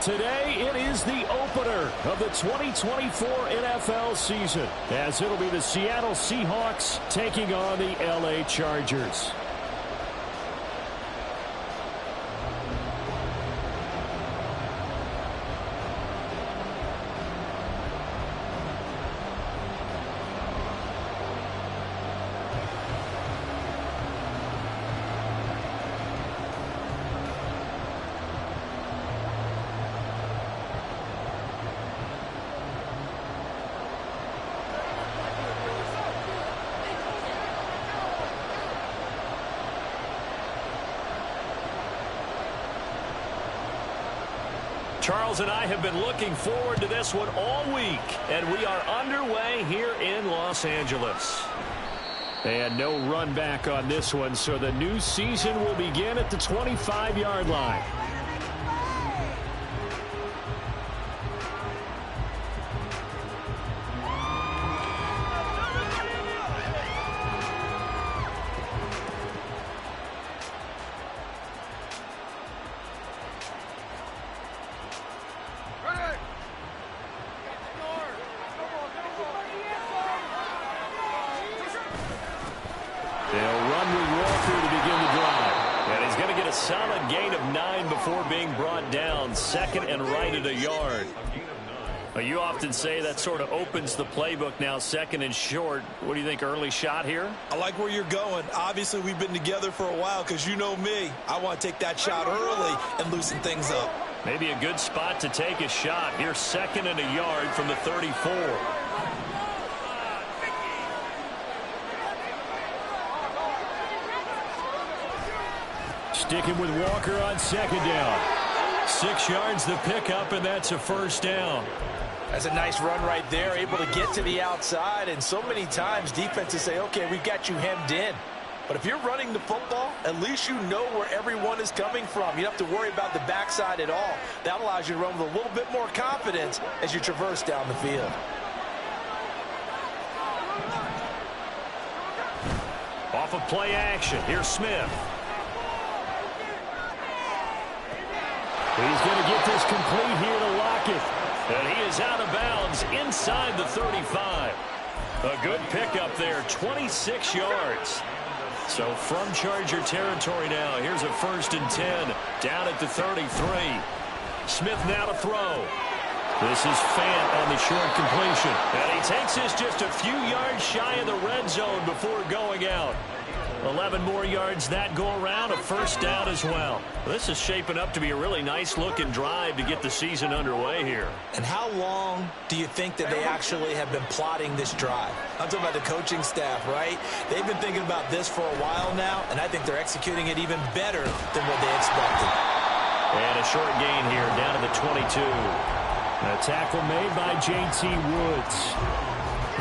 Today, it is the opener of the 2024 NFL season, as it'll be the Seattle Seahawks taking on the LA Chargers. Charles and I have been looking forward to this one all week, and we are underway here in Los Angeles. And no run back on this one, so the new season will begin at the 25-yard line. Solid gain of 9 before being brought down. Second and right at a yard. You often say that sort of opens the playbook now, second and short. What do you think, early shot here? I like where you're going. Obviously, we've been together for a while because you know me. I want to take that shot early and loosen things up. Maybe a good spot to take a shot. Here's second and a yard from the 34. Sticking with Walker on second down. 6 yards the pickup, and that's a first down. That's a nice run right there, able to get to the outside. And so many times defenses say, okay, we've got you hemmed in. But if you're running the football, at least you know where everyone is coming from. You don't have to worry about the backside at all. That allows you to run with a little bit more confidence as you traverse down the field. Off of play action, here's Smith. He's going to get this complete here to Lockett. And he is out of bounds inside the 35. A good pickup there, 26 yards. So from Charger territory now, here's a 1st and 10 down at the 33. Smith now to throw. This is Fant on the short completion. And he takes this just a few yards shy of the red zone before going out. 11 more yards that go around, a first down as well. This is shaping up to be a really nice-looking drive to get the season underway here. And how long do you think that they actually have been plotting this drive? I'm talking about the coaching staff, right? They've been thinking about this for a while now, and I think they're executing it even better than what they expected. And a short gain here, down to the 22. A tackle made by J.T. Woods.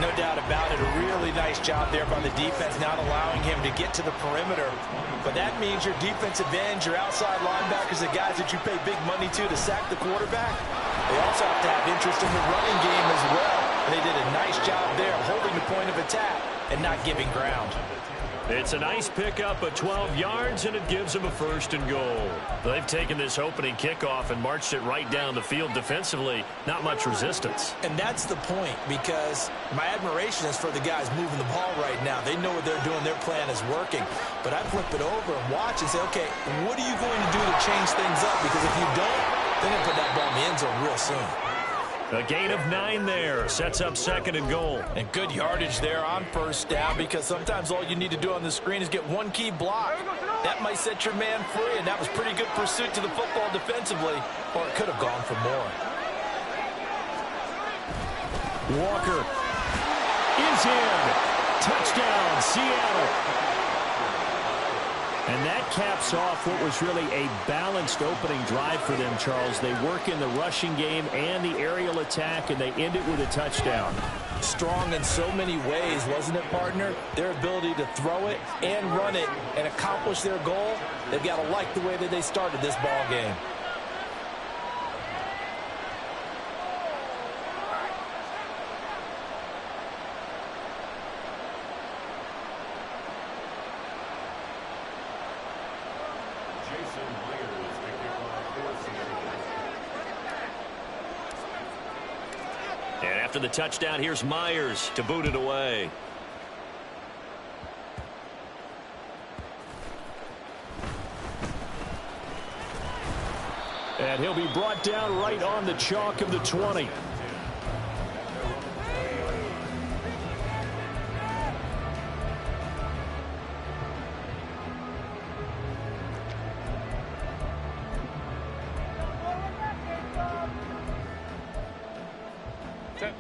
No doubt about it. A really nice job there by the defense, not allowing him to get to the perimeter. But that means your defensive ends, your outside linebackers, the guys that you pay big money to sack the quarterback, they also have to have interest in the running game as well. And they did a nice job there holding the point of attack and not giving ground. It's a nice pickup of 12 yards, and it gives them a 1st and goal. They've taken this opening kickoff and marched it right down the field defensively. Not much resistance. And that's the point, because my admiration is for the guys moving the ball right now. They know what they're doing. Their plan is working. But I flip it over and watch and say, okay, what are you going to do to change things up? Because if you don't, they're going to put that ball in the end zone real soon. A gain of 9 there. Sets up 2nd and goal. And good yardage there on 1st down, because sometimes all you need to do on the screen is get one key block. That might set your man free, and that was pretty good pursuit to the football defensively, or it could have gone for more. Walker is in. Touchdown, Seattle. And that caps off what was really a balanced opening drive for them, Charles. They work in the rushing game and the aerial attack, and they end it with a touchdown. Strong in so many ways, wasn't it, partner? Their ability to throw it and run it and accomplish their goal, they've got to like the way that they started this ball game. And after the touchdown, here's Myers to boot it away. And he'll be brought down right on the chalk of the 20.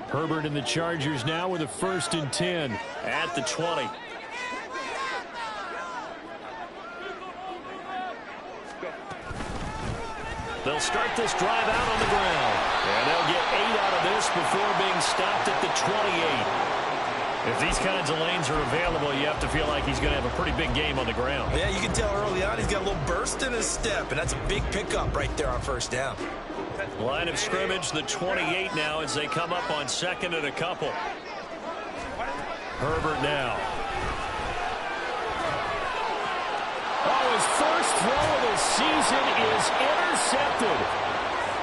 Herbert and the Chargers now with a 1st and 10 at the 20. They'll start this drive out on the ground. And they'll get 8 out of this before being stopped at the 28. If these kinds of lanes are available, you have to feel like he's going to have a pretty big game on the ground. Yeah, you can tell early on he's got a little burst in his step, and that's a big pickup right there on 1st down. Line of scrimmage, the 28 now as they come up on 2nd and a couple. Herbert now. Oh, his first throw of the season is intercepted.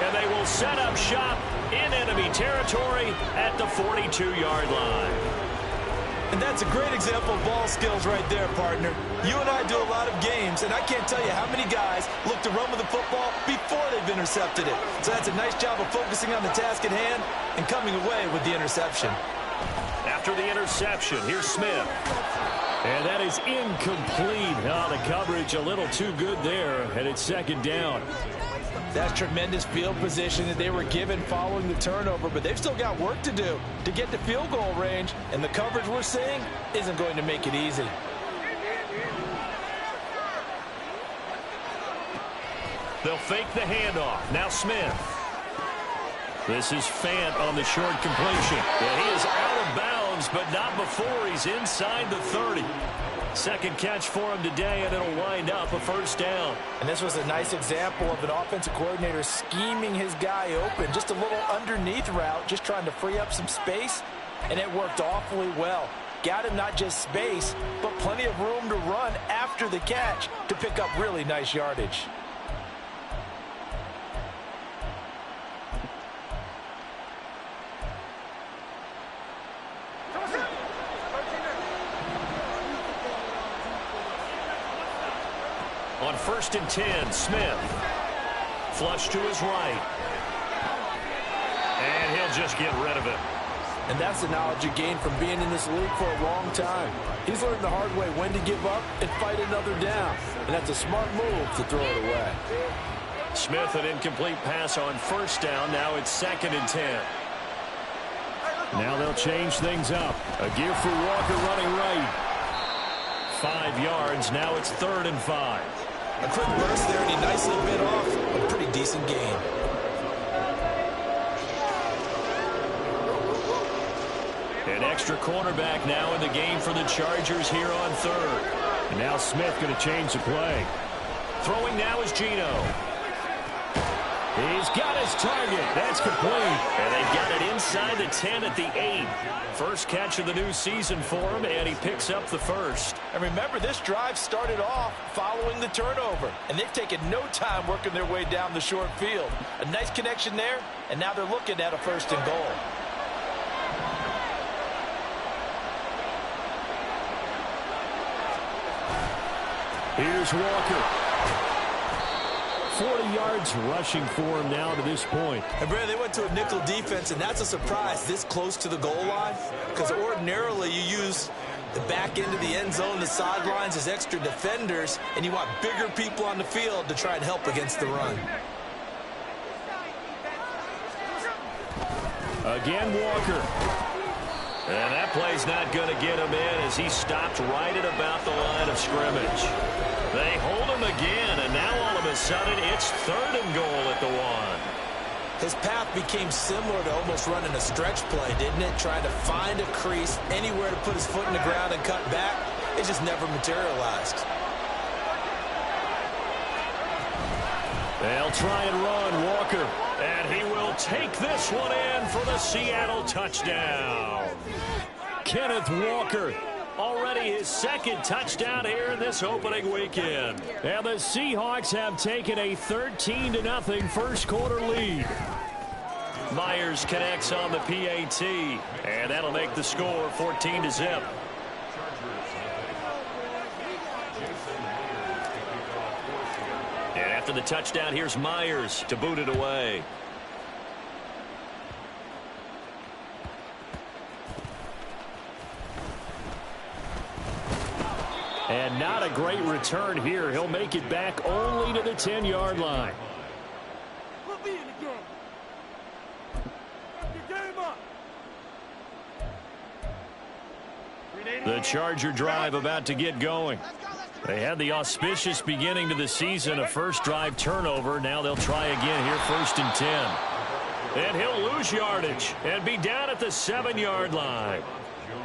And they will set up shop in enemy territory at the 42-yard line. And that's a great example of ball skills right there, partner. You and I do a lot of games, and I can't tell you how many guys look to run with the football before they've intercepted it. So that's a nice job of focusing on the task at hand and coming away with the interception. After the interception, here's Smith. And that is incomplete. Oh, the coverage a little too good there, and it's 2nd down. That's tremendous field position that they were given following the turnover, but they've still got work to do to get to field goal range, and the coverage we're seeing isn't going to make it easy. They'll fake the handoff. Now Smith. This is Fant on the short completion. Yeah, he is out of bounds, but not before he's inside the 30. 2nd catch for him today, and it'll wind up a 1st down. And this was a nice example of an offensive coordinator scheming his guy open. Just a little underneath route, just trying to free up some space, and it worked awfully well. Got him not just space, but plenty of room to run after the catch to pick up really nice yardage. On 1st and 10, Smith. Flush to his right. And he'll just get rid of it. And that's the knowledge you gain from being in this league for a long time. He's learned the hard way when to give up and fight another down. And that's a smart move to throw it away. Smith, an incomplete pass on 1st down. Now it's 2nd and 10. Now they'll change things up. A give for Walker running right. 5 yards. Now it's 3rd and 5. A quick burst there, and he nicely bit off a pretty decent gain. An extra cornerback now in the game for the Chargers here on 3rd. And now Smith going to change the play. Throwing now is Gino. He's got his target. That's complete. And they've got it inside the 10 at the 8. First catch of the new season for him, and he picks up the 1st. And remember, this drive started off following the turnover, and they've taken no time working their way down the short field. A nice connection there, and now they're looking at a 1st and goal. Here's Walker. 40 yards rushing for him now to this point. And Brad, they went to a nickel defense, and that's a surprise this close to the goal line, because ordinarily you use the back end of the end zone, the sidelines as extra defenders, and you want bigger people on the field to try and help against the run. Again, Walker. And that play's not going to get him in as he stopped right at about the line of scrimmage. They hold him again, and now all of a sudden it's 3rd and goal at the 1. His path became similar to almost running a stretch play, didn't it? Trying to find a crease, anywhere to put his foot in the ground and cut back. It just never materialized. They'll try and run Walker. And he will take this one in for the Seattle touchdown. Kenneth Walker. Already his 2nd touchdown here in this opening weekend. And the Seahawks have taken a 13-0 first quarter lead. Myers connects on the PAT, and that'll make the score 14-0. And after the touchdown, here's Myers to boot it away. And not a great return here. He'll make it back only to the 10-yard line. The Charger drive about to get going. They had the auspicious beginning to the season, a first drive turnover. Now they'll try again here, 1st and 10. And he'll lose yardage and be down at the 7-yard line.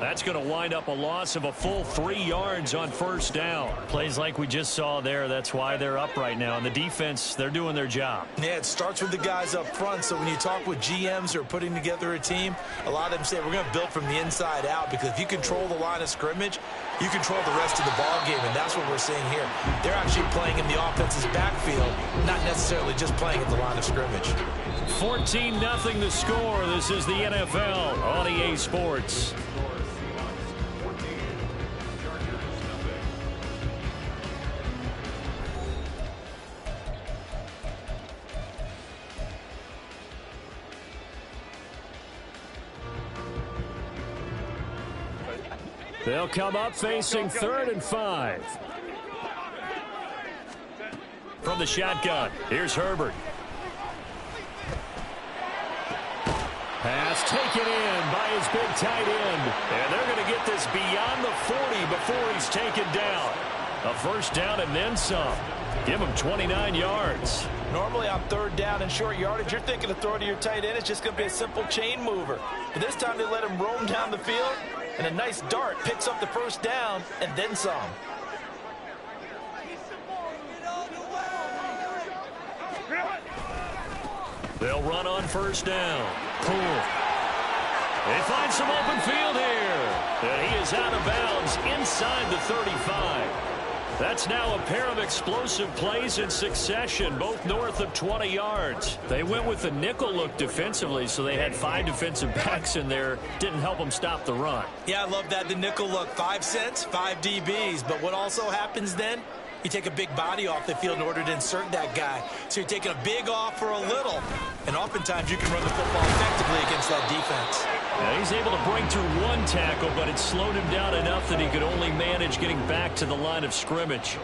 That's going to wind up a loss of a full 3 yards on 1st down. Plays like we just saw there. That's why they're up right now. And the defense, they're doing their job. Yeah, it starts with the guys up front. So when you talk with GMs who are putting together a team, a lot of them say we're going to build from the inside out, because if you control the line of scrimmage, you control the rest of the ball game, and that's what we're seeing here. They're actually playing in the offense's backfield, not necessarily just playing at the line of scrimmage. 14-0 the score. This is the NFL on EA Sports. They'll come up facing 3rd and 5. From the shotgun, here's Herbert. Pass taken in by his big tight end. And they're going to get this beyond the 40 before he's taken down. A 1st down and then some. Give him 29 yards. Normally on 3rd down and short yardage, you're thinking of throw to your tight end. It's just going to be a simple chain mover. But this time they let him roam down the field. And a nice dart picks up the 1st down and then some. They'll run on 1st down. Pull. They find some open field here. And he is out of bounds inside the 35. That's now a pair of explosive plays in succession, both north of 20 yards. They went with the nickel look defensively, so they had 5 defensive backs in there. Didn't help them stop the run. Yeah, I love that, the nickel look. 5 cents, 5 DBs. But what also happens then? You take a big body off the field in order to insert that guy. So you're taking a big off for a little. And oftentimes you can run the football effectively against that defense. Now he's able to break through 1 tackle, but it slowed him down enough that he could only manage getting back to the line of scrimmage.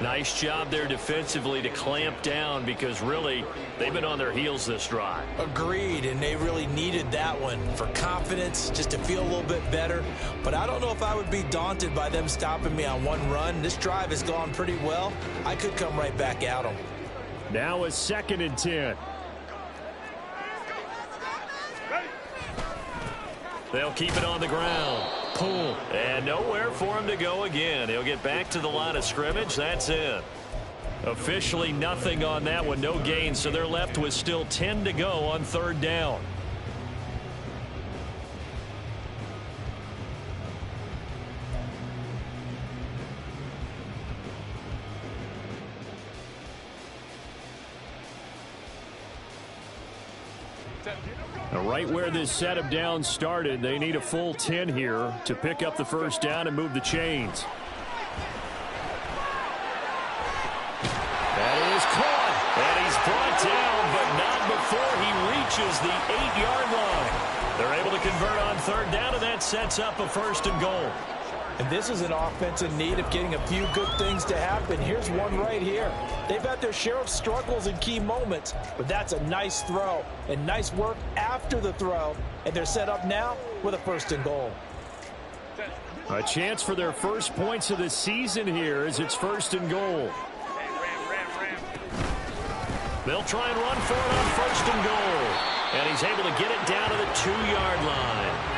Nice job there defensively to clamp down, because really they've been on their heels this drive. Agreed, and they really needed that one for confidence, just to feel a little bit better. But I don't know if I would be daunted by them stopping me on 1 run. This drive has gone pretty well. I could come right back at them. Now a 2nd and 10. They'll keep it on the ground. Pull. And nowhere for him to go again. He'll get back to the line of scrimmage. That's it. Officially nothing on that one. No gain. So they're left with still 10 to go on 3rd down. Now, right where this set of downs started, they need a full 10 here to pick up the 1st down and move the chains. That is caught, and he's brought down, but not before he reaches the 8-yard line. They're able to convert on 3rd down, and that sets up a 1st and goal. And this is an offense in need of getting a few good things to happen. Here's one right here. They've had their share of struggles in key moments, but that's a nice throw and nice work after the throw. And they're set up now with a 1st and goal. A chance for their first points of the season here as it's 1st and goal. They'll try and run for it on 1st and goal. And he's able to get it down to the 2-yard line.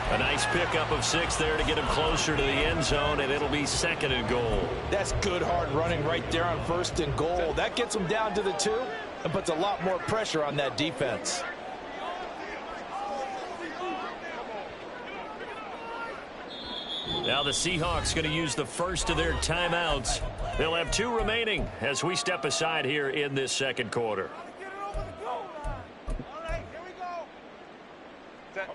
A nice pickup of 6 there to get him closer to the end zone, and it'll be 2nd and goal. That's good hard running right there on 1st and goal. That gets him down to the 2 and puts a lot more pressure on that defense. Now the Seahawks going to use the first of their timeouts. They'll have 2 remaining as we step aside here in this 2nd quarter. Whipping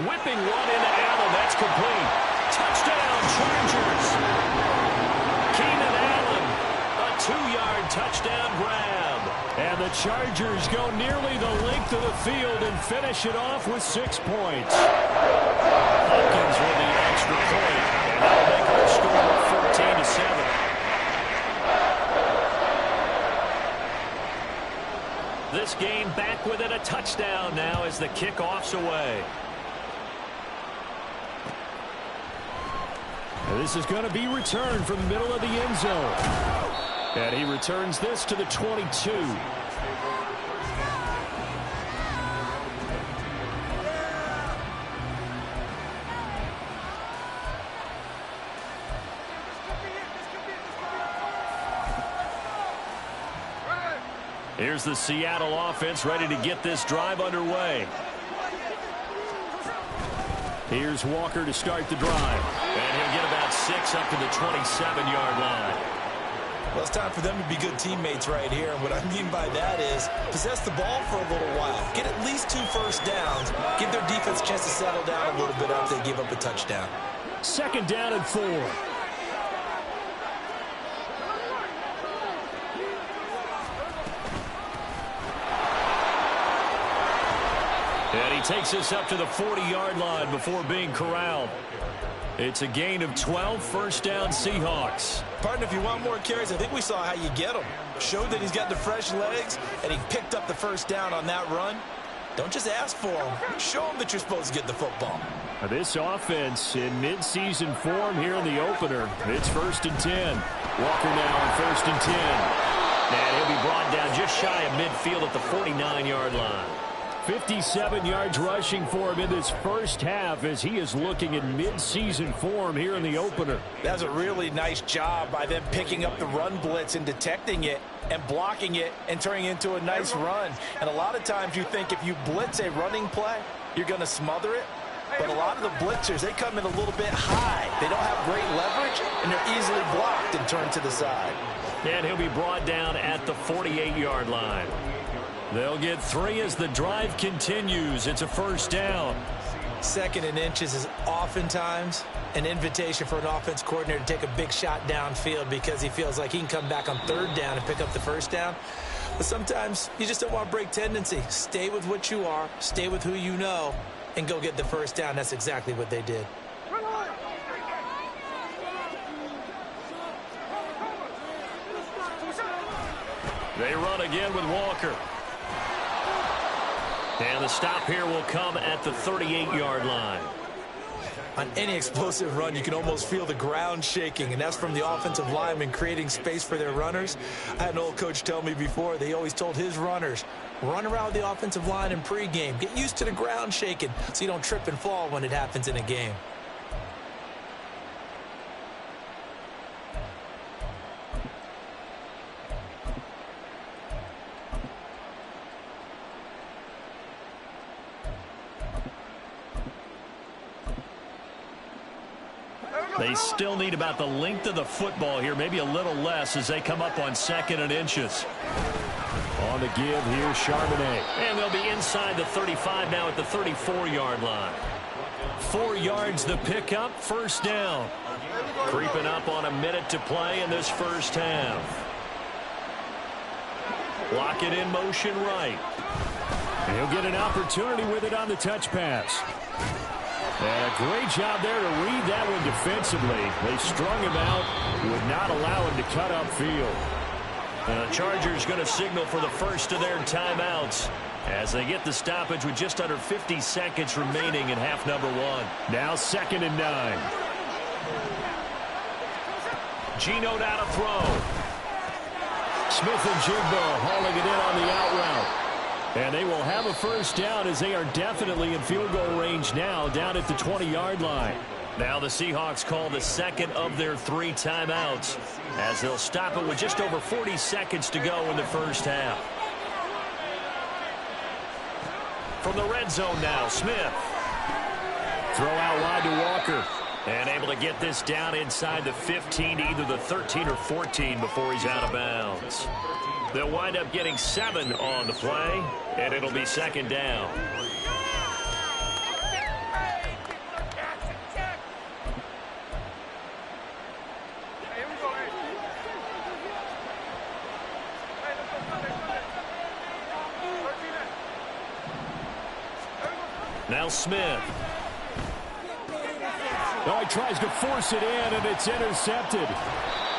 one into Allen. That's complete. Touchdown, Chargers. Keenan Allen, a 2-yard touchdown grab. And the Chargers go nearly the length of the field and finish it off with 6 points. Hopkins with the extra point, and that'll make our score 14-7. This game back within a touchdown now as the kickoff's away. And this is going to be returned from the middle of the end zone. And he returns this to the 22. Here's the Seattle offense ready to get this drive underway. Here's Walker to start the drive. And he'll get about 6 up to the 27-yard line. Well, it's time for them to be good teammates right here. And what I mean by that is possess the ball for a little while. Get at least 2 first downs. Give their defense a chance to settle down a little bit after they give up a touchdown. 2nd down and 4. And he takes us up to the 40-yard line before being corralled. It's a gain of 12, 1st down Seahawks. Partner, if you want more carries, I think we saw how you get them. Showed that he's got the fresh legs, and he picked up the 1st down on that run. Don't just ask for him. Show him that you're supposed to get the football. Now this offense in mid-season form here in the opener. It's 1st and 10. Walker now on 1st and 10. And he'll be brought down just shy of midfield at the 49-yard line. 57 yards rushing for him in this first half as he is looking in mid-season form here in the opener. That's a really nice job by them picking up the run blitz and detecting it and blocking it and turning it into a nice run. And a lot of times you think if you blitz a running play, you're going to smother it. But a lot of the blitzers, they come in a little bit high. They don't have great leverage, and they're easily blocked and turned to the side. And he'll be brought down at the 48-yard line. They'll get 3 as the drive continues. It's a 1st down. 2nd and inches is oftentimes an invitation for an offense coordinator to take a big shot downfield because he feels like he can come back on 3rd down and pick up the 1st down. But sometimes you just don't want to break tendency. Stay with what you are, stay with who you know, and go get the 1st down. That's exactly what they did. They run again with Walker. And the stop here will come at the 38-yard line. On any explosive run, you can almost feel the ground shaking, and that's from the offensive linemen creating space for their runners. I had an old coach tell me before, they always told his runners, run around the offensive line in pregame. Get used to the ground shaking so you don't trip and fall when it happens in a game. They still need about the length of the football here, maybe a little less as they come up on 2nd and inches. On the give here, Charbonnet. And they'll be inside the 35 now at the 34-yard line. 4 yards the pickup, 1st down. Creeping up on a minute to play in this first half. Lock it in motion right. And he'll get an opportunity with it on the touch pass. And a great job there to read that one defensively. They strung him out, would not allow him to cut upfield. And the Chargers going to signal for the first of their timeouts as they get the stoppage with just under 50 seconds remaining in half number 1. Now 2nd and 9. Geno now to throw. Smith and Jigbo hauling it in on the out route. And they will have a 1st down as they are definitely in field goal range now down at the 20-yard line. Now the Seahawks call the 2nd of their 3 timeouts as they'll stop it with just over 40 seconds to go in the first half. From the red zone now, Smith. Throw out wide to Walker. And able to get this down inside the 15 to either the 13 or 14 before he's out of bounds. They'll wind up getting 7 on the play, and it'll be second down. Now Smith. Oh, he tries to force it in, and it's intercepted.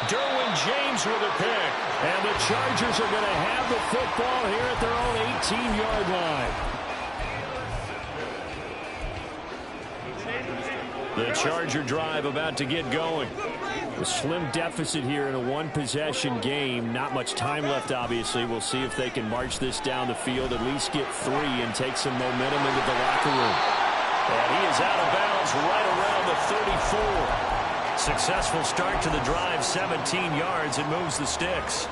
Derwin James with a pick. And the Chargers are going to have the football here at their own 18-yard line. The Charger drive about to get going. A slim deficit here in a one-possession game. Not much time left, obviously. We'll see if they can march this down the field, at least get 3, and take some momentum into the locker room. And he is out of bounds right around the 34. Successful start to the drive, 17 yards. It moves the sticks.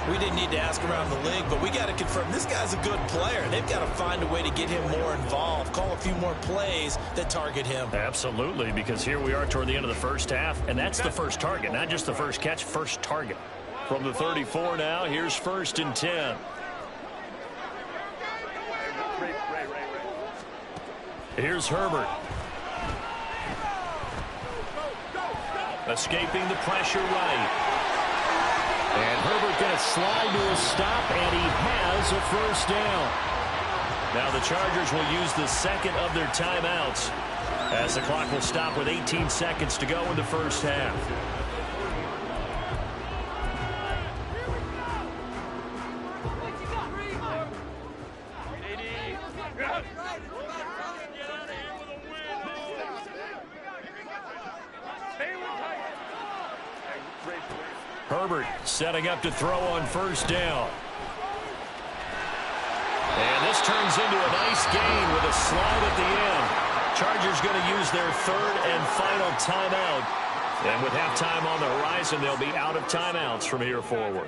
We didn't need to ask around the league, but we got to confirm this guy's a good player. They've got to find a way to get him more involved, call a few more plays that target him. Absolutely, because here we are toward the end of the first half, and that's the first target, not just the first catch, first target. From the 34 now, here's 1st and 10. Here's Herbert. Escaping the pressure right. And Herbert going to slide to a stop, and he has a first down. Now the Chargers will use the second of their timeouts as the clock will stop with 18 seconds to go in the first half. Herbert setting up to throw on first down. And this turns into a nice gain with a slide at the end. Chargers going to use their 3rd and final timeout. And with halftime on the horizon, they'll be out of timeouts from here forward.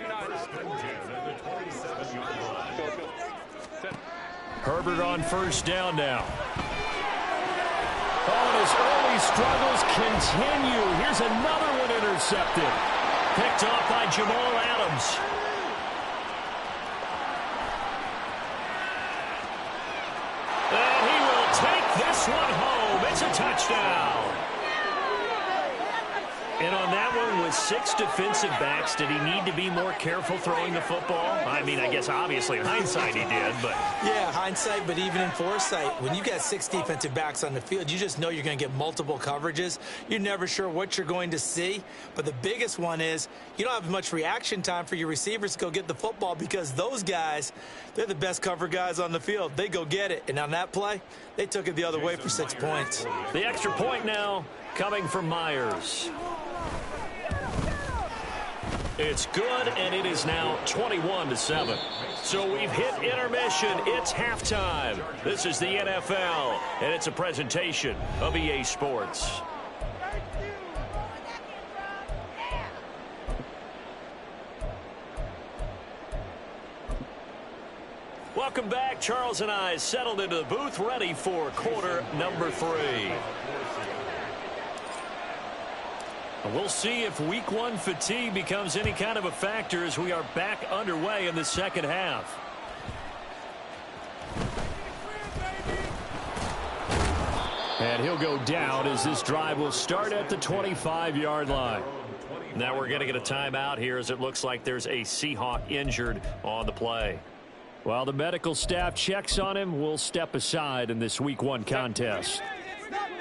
Herbert on first down now. Oh, and his early struggles continue. Here's another one intercepted. Picked off by Jamal Adams. And he will take this one home. It's a touchdown. And on that one, with 6 defensive backs, did he need to be more careful throwing the football? I mean, I guess obviously in hindsight he did, but... Yeah, hindsight, but even in foresight, when you got 6 defensive backs on the field, you just know you're going to get multiple coverages. You're never sure what you're going to see. But the biggest one is you don't have much reaction time for your receivers to go get the football because those guys, they're the best cover guys on the field. They go get it. And on that play, they took it the other way for 6 points. The extra point now coming from Myers. It's good, and it is now 21-7. So we've hit intermission. It's halftime. This is the NFL, and it's a presentation of EA Sports. Welcome back. Charles and I settled into the booth, ready for quarter number 3. We'll see if week 1 fatigue becomes any kind of a factor as we are back underway in the second half. And he'll go down as this drive will start at the 25-yard line. Now we're going to get a timeout here as it looks like there's a Seahawk injured on the play. While the medical staff checks on him, we'll step aside in this week 1 contest.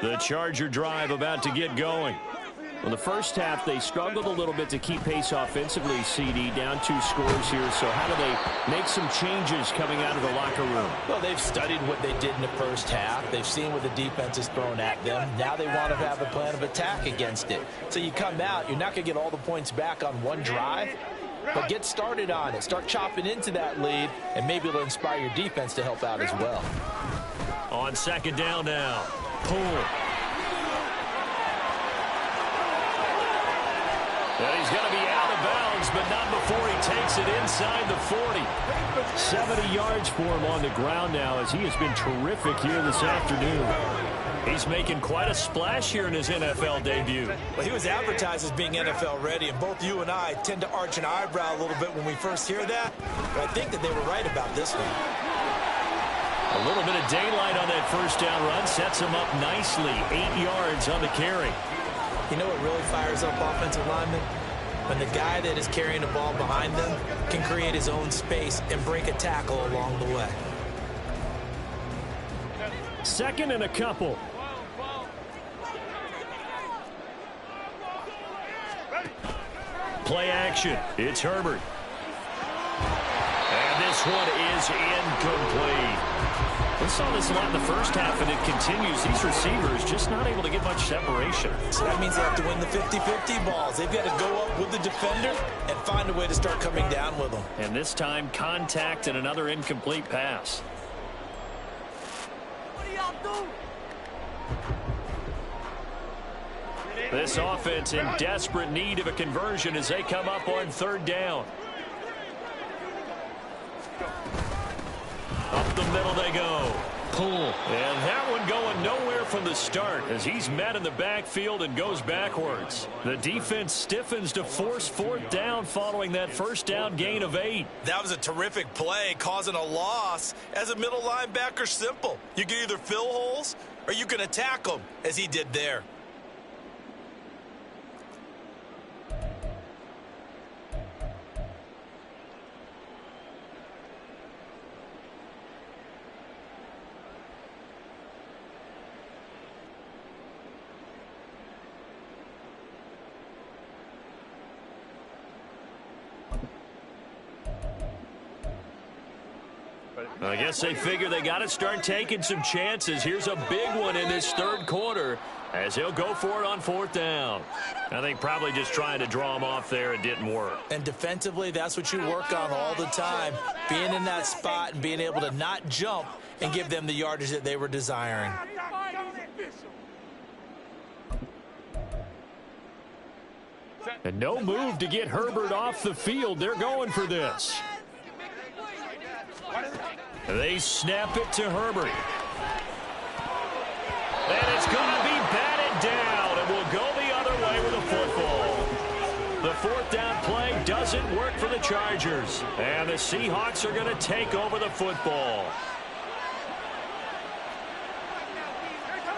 The Charger drive about to get going. Well, the first half, they struggled a little bit to keep pace offensively, CD, down 2 scores here. So how do they make some changes coming out of the locker room? Well, they've studied what they did in the first half. They've seen what the defense is throwing at them. Now they want to have a plan of attack against it. So you come out, you're not going to get all the points back on one drive, but get started on it. Start chopping into that lead, and maybe it'll inspire your defense to help out as well. On second down now. Pull. And he's going to be out of bounds, but not before he takes it inside the 40. 70 yards for him on the ground now as he has been terrific here this afternoon. He's making quite a splash here in his NFL debut. Well, he was advertised as being NFL ready, and both you and I tend to arch an eyebrow a little bit when we first hear that. But I think that they were right about this one. A little bit of daylight on that first down run sets him up nicely. 8 yards on the carry. You know what really fires up offensive linemen? When the guy that is carrying the ball behind them can create his own space and break a tackle along the way. Second and a couple. Play action. It's Herbert. And this one is incomplete. We saw this a lot in the first half, and it continues. These receivers just not able to get much separation. So that means they have to win the 50-50 balls. They've got to go up with the defender and find a way to start coming down with them. And this time, contact and another incomplete pass. This offense in desperate need of a conversion as they come up on third down. Up the middle they go. Pull. And that one going nowhere from the start as he's met in the backfield and goes backwards. The defense stiffens to force fourth down following that first down gain of 8. That was a terrific play, causing a loss. As a middle linebacker, simple. You can either fill holes or you can attack them, as he did there. I guess they figure they got to start taking some chances. Here's a big one in this third quarter as he'll go for it on fourth down. I think probably just trying to draw him off there. It didn't work. And defensively, that's what you work on all the time. Being in that spot and being able to not jump and give them the yardage that they were desiring. And no move to get Herbert off the field. They're going for this. They snap it to Herbert. And it's going to be batted down, and will go the other way with the football. The fourth down play doesn't work for the Chargers, and the Seahawks are going to take over the football.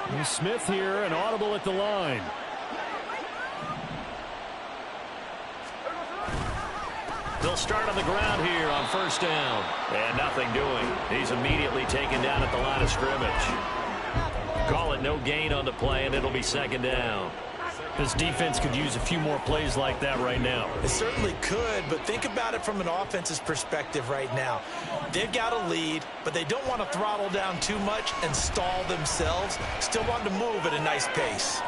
And Smith here, an audible at the line. They'll start on the ground here on first down. And nothing doing. He's immediately taken down at the line of scrimmage. Call it no gain on the play, and it'll be second down. This defense could use a few more plays like that right now. It certainly could, but think about it from an offense's perspective right now. They've got a lead, but they don't want to throttle down too much and stall themselves. Still want to move at a nice pace.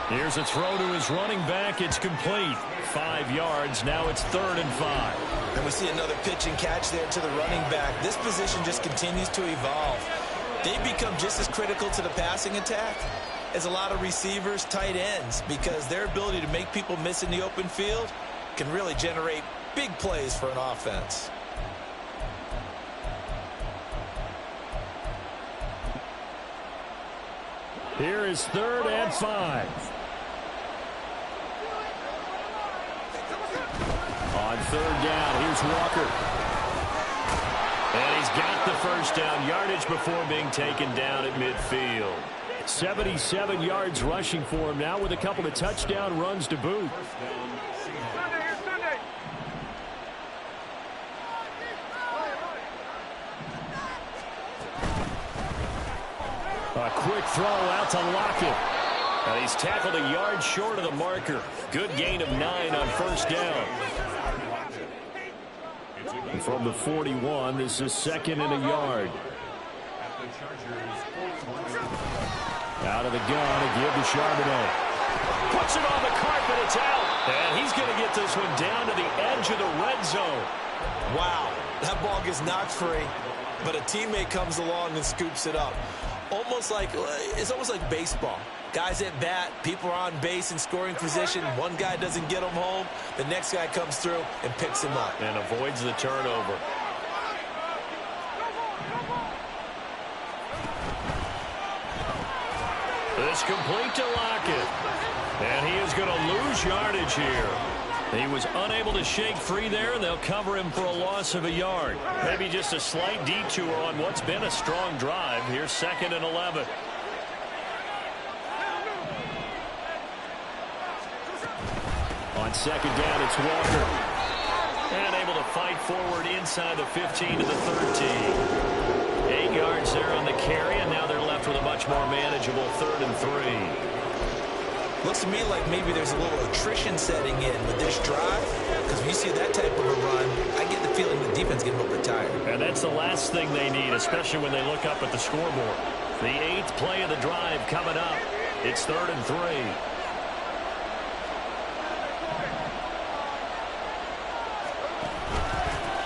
Here's a throw to his running back. It's complete. 5 yards. Now it's 3rd and 5. And we see another pitch and catch there to the running back. This position just continues to evolve. They become just as critical to the passing attack as a lot of receivers, tight ends, because their ability to make people miss in the open field can really generate big plays for an offense. Here is 3rd and 5. On 3rd down, here's Walker. And he's got the first down yardage before being taken down at midfield. 77 yards rushing for him now with a couple of touchdown runs to boot. A quick throw out to Lockett. And he's tackled a yard short of the marker. Good gain of 9 on first down. And from the 41, this is 2nd and a yard. Out of the gun, a give to Charbonnet. Puts it on the carpet, it's out. And he's going to get this one down to the edge of the red zone. Wow, that ball gets knocked free, but a teammate comes along and scoops it up. It's almost like baseball. Guys at bat, people are on base in scoring position. One guy doesn't get him home. The next guy comes through and picks him up. And avoids the turnover. Pass complete to Lockett. And he is going to lose yardage here. He was unable to shake free there, and they'll cover him for a loss of a yard. Maybe just a slight detour on what's been a strong drive. Here's 2nd and 11. On 2nd down, it's Walker. And able to fight forward inside the 15 to the 13. 8 yards there on the carry, and now they're left with a much more manageable 3rd and 3. Looks to me like maybe there's a little attrition setting in with this drive, because when you see that type of a run, I get the feeling the defense getting a little bit tired. And that's the last thing they need, especially when they look up at the scoreboard. The 8th play of the drive coming up. It's 3rd and 3.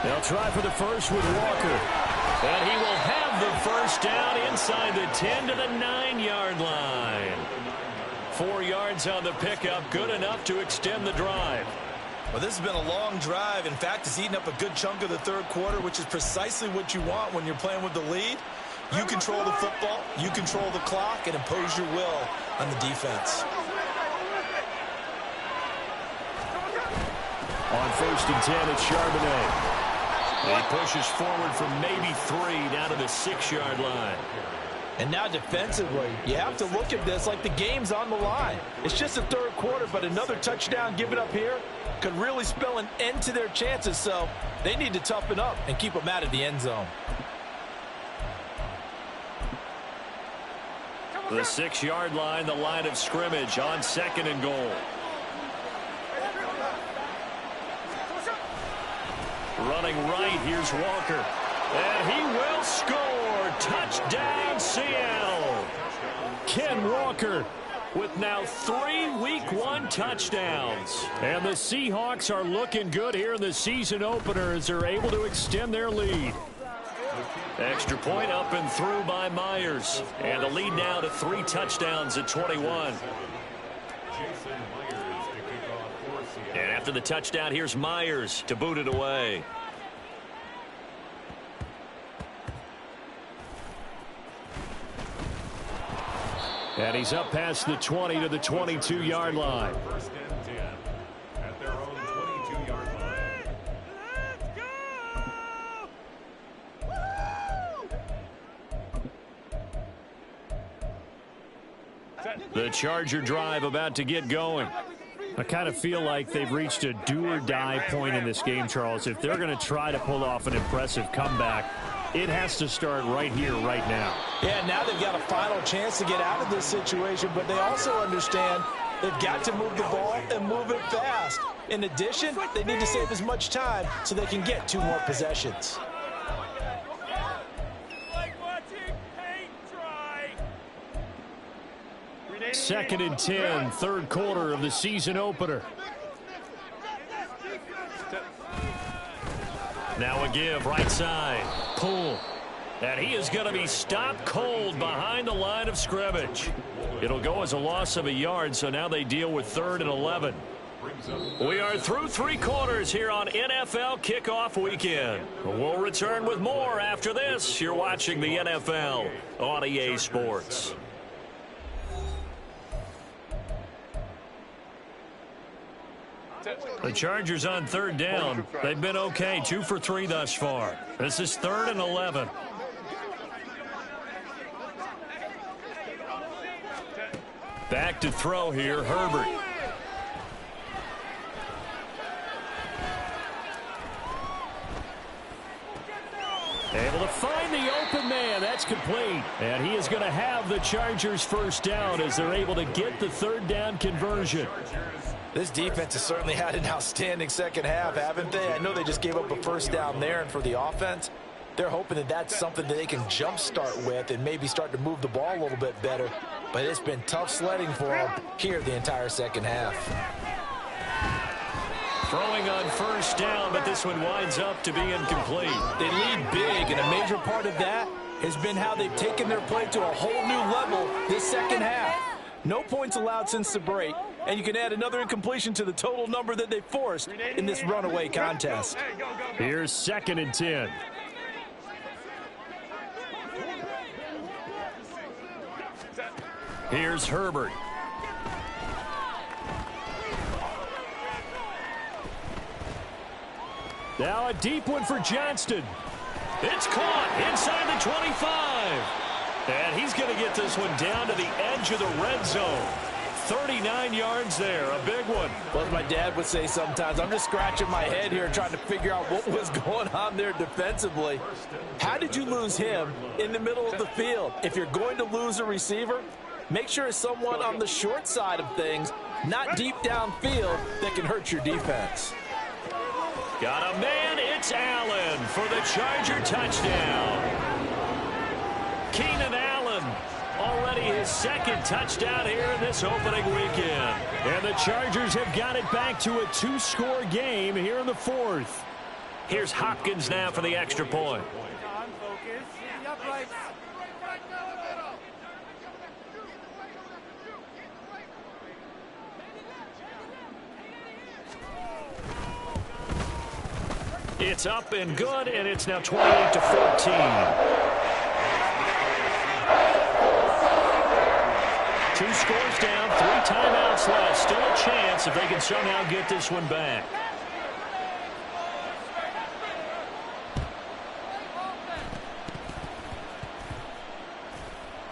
They'll try for the first with Walker. And he will have the first down inside the 10 to the 9-yard line. 4 yards on the pickup, good enough to extend the drive. Well, this has been a long drive. In fact, it's eaten up a good chunk of the 3rd quarter, which is precisely what you want when you're playing with the lead. You control the football, you control the clock, and impose your will on the defense. On 1st and 10, it's Charbonnet. And he pushes forward from maybe 3 down to the 6-yard line. And now defensively, you have to look at this like the game's on the line. It's just the 3rd quarter, but another touchdown given up here could really spell an end to their chances, so they need to toughen up and keep them out of the end zone. The 6-yard line, the line of scrimmage on 2nd and goal. Running right, here's Walker. And he will score. Touchdown, Seattle. Ken Walker with now 3 Week 1 touchdowns. And the Seahawks are looking good here in the season opener as they're able to extend their lead. Extra point up and through by Myers. And the lead now to 3 touchdowns at 21. And after the touchdown, here's Myers to boot it away. And he's up past the 20 to the 22-yard line. First and 10 at their own 22-yard line. Let's go! The Charger drive about to get going. I kind of feel like they've reached a do-or-die point in this game, Charles. If they're going to try to pull off an impressive comeback, it has to start right here, right now. Yeah, now they've got a final chance to get out of this situation, but they also understand they've got to move the ball and move it fast. In addition, they need to save as much time so they can get 2 more possessions. Second and 10, 3rd quarter of the season opener. Now a give, right side. Pull. And he is going to be stopped cold behind the line of scrimmage. It'll go as a loss of a yard, so now they deal with 3rd and 11. We are through 3 quarters here on NFL Kickoff Weekend. We'll return with more after this. You're watching the NFL on EA Sports. The Chargers on 3rd down. They've been okay, 2 for 3 thus far. This is 3rd and 11. Back to throw here, Herbert. Able to find the open man. That's complete. And he is going to have the Chargers first down as they're able to get the 3rd down conversion. This defense has certainly had an outstanding second half, haven't they? I know they just gave up a first down there, and for the offense, they're hoping that that's something that they can jumpstart with and maybe start to move the ball a little bit better. But it's been tough sledding for them here the entire second half. Throwing on first down, but this one winds up to be incomplete. They lead big, and a major part of that has been how they've taken their play to a whole new level this second half. No points allowed since the break, and you can add another incompletion to the total number that they forced in this runaway contest. Here's 2nd and 10. Here's Herbert. Now a deep one for Johnston. It's caught inside the 25. And he's going to get this one down to the edge of the red zone. 39 yards there, a big one. Well, as my dad would say sometimes, I'm just scratching my head here trying to figure out what was going on there defensively. How did you lose him in the middle of the field? If you're going to lose a receiver, make sure it's someone on the short side of things, not deep downfield, that can hurt your defense. Got a man, it's Allen for the Charger touchdown. Keenan Allen, already his second touchdown here in this opening weekend. And the Chargers have got it back to a 2-score game here in the fourth. Here's Hopkins now for the extra point. It's up and good, and it's now 28-14. 2 scores down, 3 timeouts left. Still a chance if they can somehow get this one back.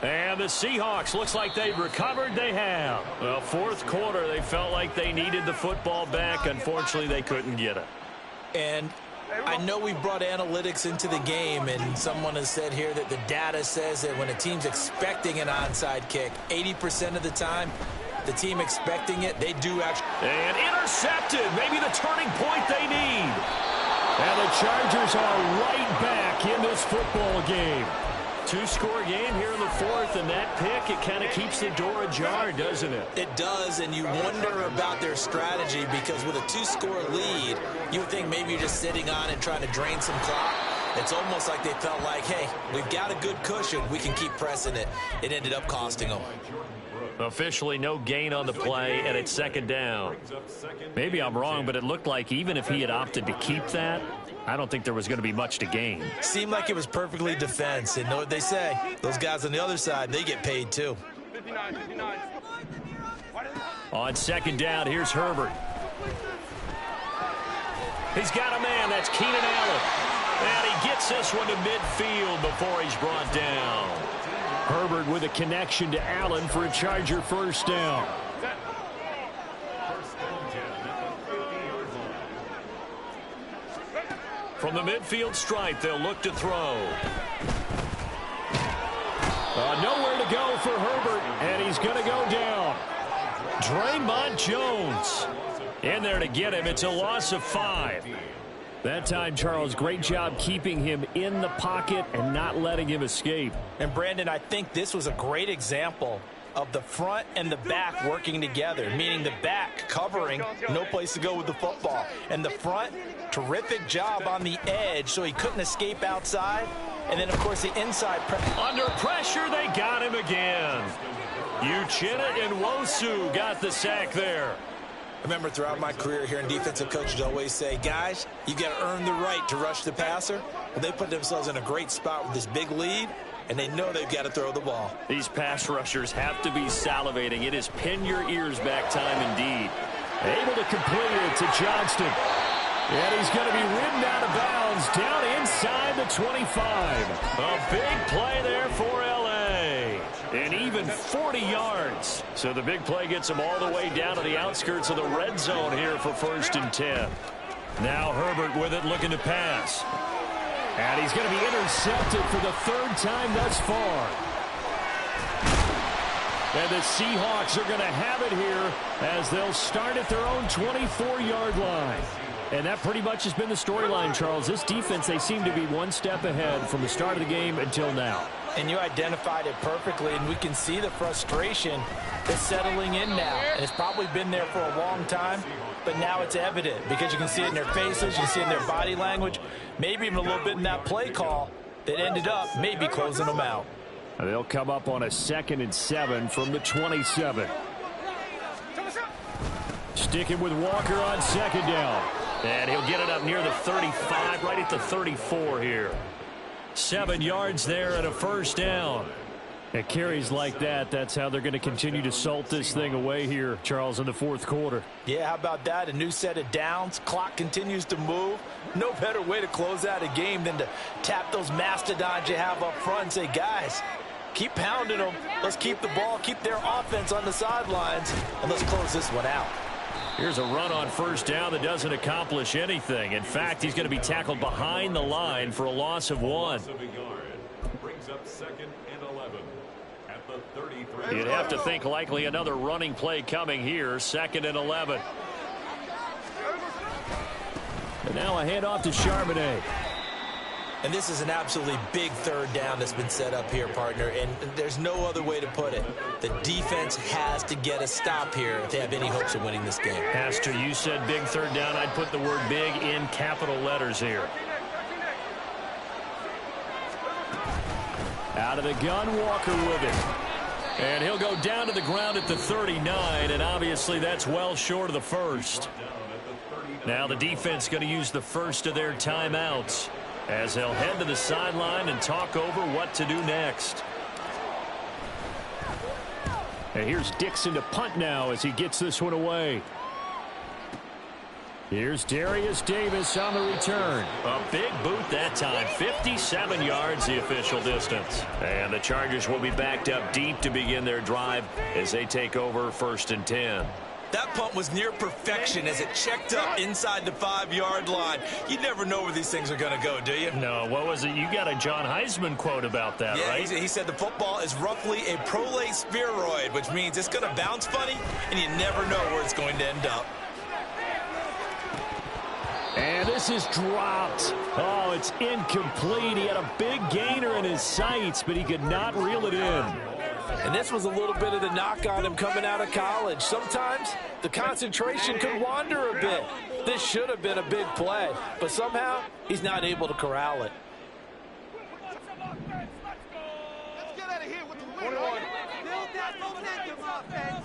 And the Seahawks, looks like they've recovered. They have. Well, fourth quarter, they felt like they needed the football back. Unfortunately, they couldn't get it. And I know we brought analytics into the game, and someone has said here that the data says that when a team's expecting an onside kick, 80% of the time, the team expecting it, they do actually. And intercepted. Maybe the turning point they need. And the Chargers are right back in this football game. 2-score game here in the fourth, and that pick, it kind of keeps the door ajar, doesn't it? It does, and you wonder about their strategy, because with a 2-score lead, you would think maybe you're just sitting on and trying to drain some clock. It's almost like they felt like, hey, we've got a good cushion. We can keep pressing it. It ended up costing them. Officially no gain on the play, and it's second down. Maybe I'm wrong, but it looked like even if he had opted to keep that, I don't think there was going to be much to gain. Seemed like it was perfectly defense, and know what they say. Those guys on the other side, they get paid too. On second down, here's Herbert. He's got a man. That's Keenan Allen. And he gets this one to midfield before he's brought down. Herbert with a connection to Allen for a Charger first down. From the midfield stripe, they'll look to throw. Nowhere to go for Herbert, and he's going to go down. Draymond Jones in there to get him. It's a loss of 5. That time, Charles, great job keeping him in the pocket and not letting him escape. And, Brandon, I think this was a great example of the front and the back working together, meaning the back covering, no place to go with the football. And the front, terrific job on the edge so he couldn't escape outside. And then, of course, the inside. Under pressure, they got him again. Uchenna and Nwosu got the sack there. I remember throughout my career hearing defensive coaches always say, guys, you got to earn the right to rush the passer. Well, they put themselves in a great spot with this big lead, and they know they've got to throw the ball. These pass rushers have to be salivating. It is pin your ears back time indeed. Able to complete it to Johnston. And he's going to be ridden out of bounds down inside the 25. A big play there for L.A. And even 40 yards. So the big play gets him all the way down to the outskirts of the red zone here for 1st and 10. Now Herbert with it, looking to pass. And he's going to be intercepted for the 3rd time thus far. And the Seahawks are going to have it here as they'll start at their own 24-yard line. And that pretty much has been the storyline, Charles. This defense, they seem to be one step ahead from the start of the game until now. And you identified it perfectly, and we can see the frustration that's settling in now. And it's probably been there for a long time, but now it's evident because you can see it in their faces, you can see it in their body language, maybe even a little bit in that play call that ended up maybe closing them out. And they'll come up on a 2nd and 7 from the 27. Sticking with Walker on 2nd down. And he'll get it up near the 35, right at the 34 here. 7 yards there and a 1st down. At carries like that, that's how they're going to continue to salt this thing away here, Charles, in the fourth quarter. Yeah, how about that? A new set of downs. Clock continues to move. No better way to close out a game than to tap those mastodons you have up front and say, guys, keep pounding them. Let's keep the ball, keep their offense on the sidelines, and let's close this one out. Here's a run on first down that doesn't accomplish anything. In fact, he's going to be tackled behind the line for a loss of 1. Brings up 2nd and 11 at the 33. You'd have to think likely another running play coming here. 2nd and 11. And now a handoff to Charbonnet. And this is an absolutely big third down that's been set up here, partner, and there's no other way to put it. The defense has to get a stop here if they have any hopes of winning this game. Pastor, you said big third down. I'd put the word big in capital letters here. Out of the gun, Walker with it. And he'll go down to the ground at the 39, and obviously that's well short of the first. Now the defense going to use the first of their timeouts as they'll head to the sideline and talk over what to do next. And here's Dixon to punt now as he gets this one away. Here's Darius Davis on the return. A big boot that time. 57 yards the official distance. And the Chargers will be backed up deep to begin their drive as they take over 1st and 10. That punt was near perfection as it checked up inside the 5-yard line. You never know where these things are going to go, do you? No, what was it? You got a John Heisman quote about that, yeah, right? He said the football is roughly a prolate spheroid, which means it's going to bounce funny, and you never know where it's going to end up. And this is dropped. Oh, it's incomplete. He had a big gainer in his sights, but he could not reel it in. And this was a little bit of the knock on him coming out of college. Sometimes the concentration could wander a bit. This should have been a big play, but somehow he's not able to corral it. Let's get out of here with the win. Build that momentum offense.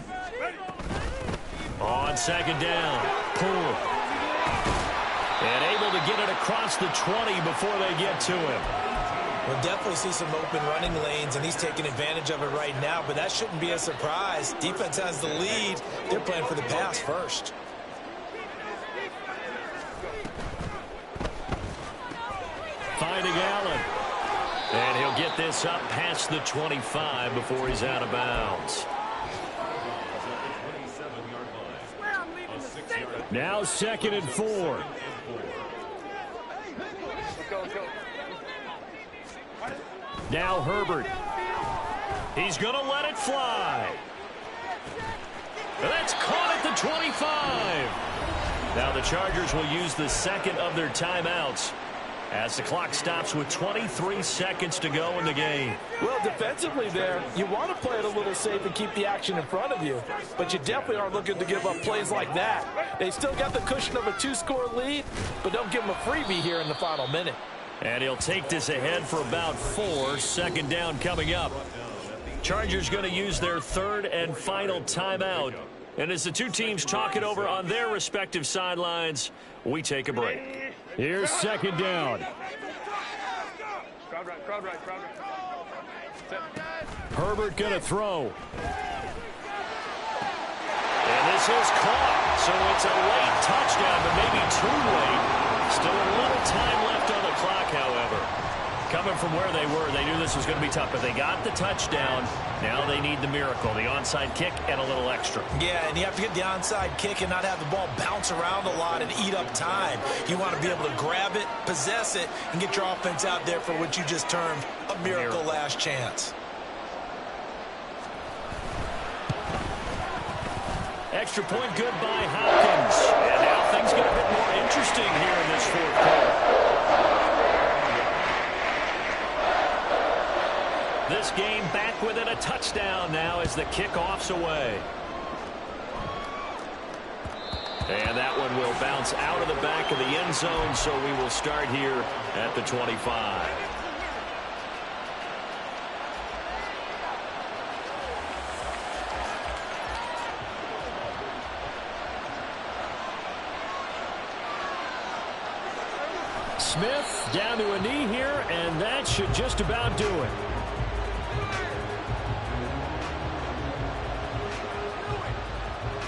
On 2nd down, pull. And able to get it across the 20 before they get to him. We'll definitely see some open running lanes, and he's taking advantage of it right now, but that shouldn't be a surprise. Defense has the lead. They're playing for the pass first. Finding Allen. And he'll get this up past the 25 before he's out of bounds. Now 2nd and 4. Now Herbert. He's going to let it fly. That's caught at the 25. Now the Chargers will use the 2nd of their timeouts as the clock stops with 23 seconds to go in the game. Well, defensively there, you want to play it a little safe and keep the action in front of you, but you definitely aren't looking to give up plays like that. They still got the cushion of a 2-score lead, but don't give them a freebie here in the final minute. And he'll take this ahead for about 4. 2nd down coming up. Chargers going to use their 3rd and final timeout. And as the two teams talk it over on their respective sidelines, we take a break. Here's 2nd down. Crowd right. Herbert going to throw. And this is caught. So it's a late touchdown, but maybe too late. Still a little time left on the clock, however. Coming from where they were, they knew this was going to be tough, but they got the touchdown. Now they need the miracle, the onside kick and a little extra. Yeah, and you have to get the onside kick and not have the ball bounce around a lot and eat up time. You want to be able to grab it, possess it, and get your offense out there for what you just termed a miracle last chance. Extra point good by Hopkins. And now things get a bit more interesting here in this 4th quarter. This game back within a touchdown now as the kickoff's away. And that one will bounce out of the back of the end zone, so we will start here at the 25. Smith down to a knee here, and that should just about do it.